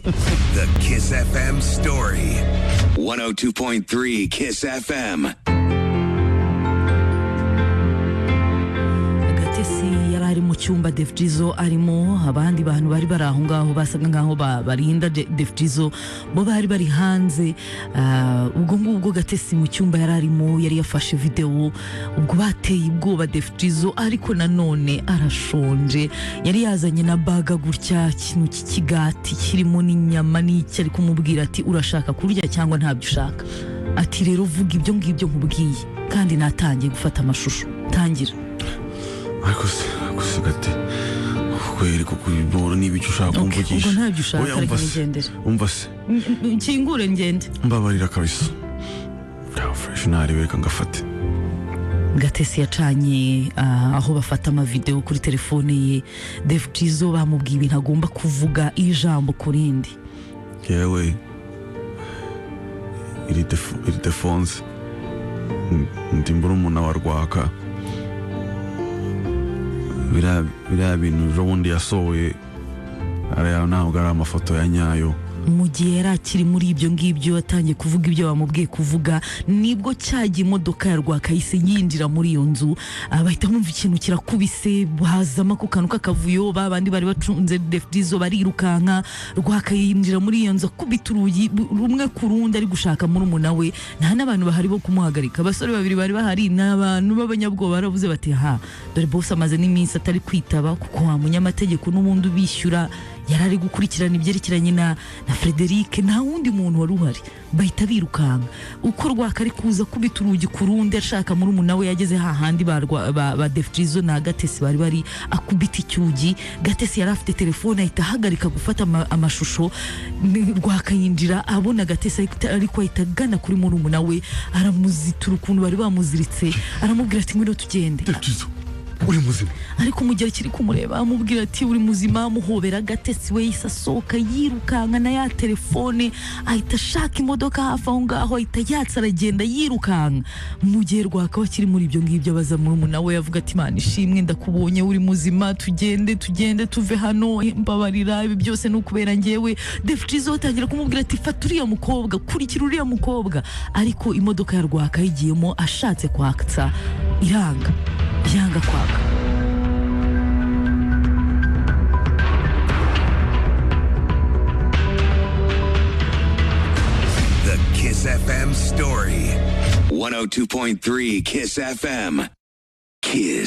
The Kiss FM story. 102.3 Kiss FM. Gatesi yari ari mu cyumba Def Jizzo arimo, abandi bantu bari bari aho ngaho basaga ngaho barinda Def Jizzo, bo bari bari hanze. Ubwo ngubwo Gatesi mu cyumba yari arimo yari yafashe video, ubwo bateye ubwoba Def Jizzo, ariko nanone arashonje. Yari yazanye na baga gutya, kintu kikigati kirimo n'inyama n'iki, ari kumubwira ati urashaka kurya cyangwa ntabyo ushaka. Ati rero vuga ibyo ngibyo nkubwiye, kandi natangiye gufata amashusho. Tangira. Ariko se gati kweri kukubora n'ibicyo ushaka kumvugisha. Ubwo ntabyo ushaka reka nigendere. Umva se kingure ngende. Mbabarira kabisa. Fresh nari weka ngafate. Gatesi yacanye aho bafata ama video kuri telefone ye. Def Jizzo bamubwiye ibintu agomba kuvuga ijambo kurindi. Yewe iri telefonze ndimbura umuntu warwaka. Biriya bintu jobundi yasohoye ariya ntabwo ari amafoto ya nyayo. Mu gihe yari akiri muri ibyo ngibyo atangiye kuvuga ibyo bamubwiye kuvuga, nibwo cyagiye imodoka ya Rwakayise yinjira muri iyo nzu. Bahita bumva ikintu kirakubise, hazama ku kantu k'akavuyo, babandi bari bacunze Def Jizzo barirukanka. Rwakaye yinjira muri iyo nzu akubita urugi rumwe ku rundi ari gushaka murumuna we. Nta n'abantu bahari bo kumuhagarika, abasore babiri bari bahari n'abantu b'abanyabwoba baravuze bati dore boss amaze n'iminsi atari kwitaba kuko wa munyamategeko n'ubundi ubishyura yarari gukurikirana ibyerekeranye na Frederic, nta wundi muntu wari uhari. Bahita birukanka uko Rwakari kuza kubita urugi ku rundi ashaka murumuna we. Yageze hahandi ba Def Jizzo na Gatesi bari akubita icyugi. Gatesi yari afite telefone ahita ahagarika gufata amashusho. Rwakayinjira abona Gatesi ariko ahita agana kuri murumuna we, aramuzitura ukuntu bari bamuziritse, aramubwira ati ngwino tugende. Uri muzima? Ariko umugera kiri kumureba amubwira ati uri muzima, amuhobera. Gatesi we isasoka yirukanka na ya telefone, ahita ashaka imodoka hafi aho ngaho, ahita yatsa aragenda yirukanka. Mu gihe Rwaka akiri muri ibyo ngibyo abaza murumuna we, avuga ati Imana ishimwe ndakubonye uri muzima, tugende tuve hano, mbabarira ibi byose n'ukubera njyewe. Def Jizzo atangira kumubwira ati fata uriya mukobwa, kurikira uriya mukobwa. Ariko imodoka ya Rwaka yigiyemo ashatse kwaksa, yanga kwaka. The Kiss FM story. 102.3 Kiss FM. Kiss.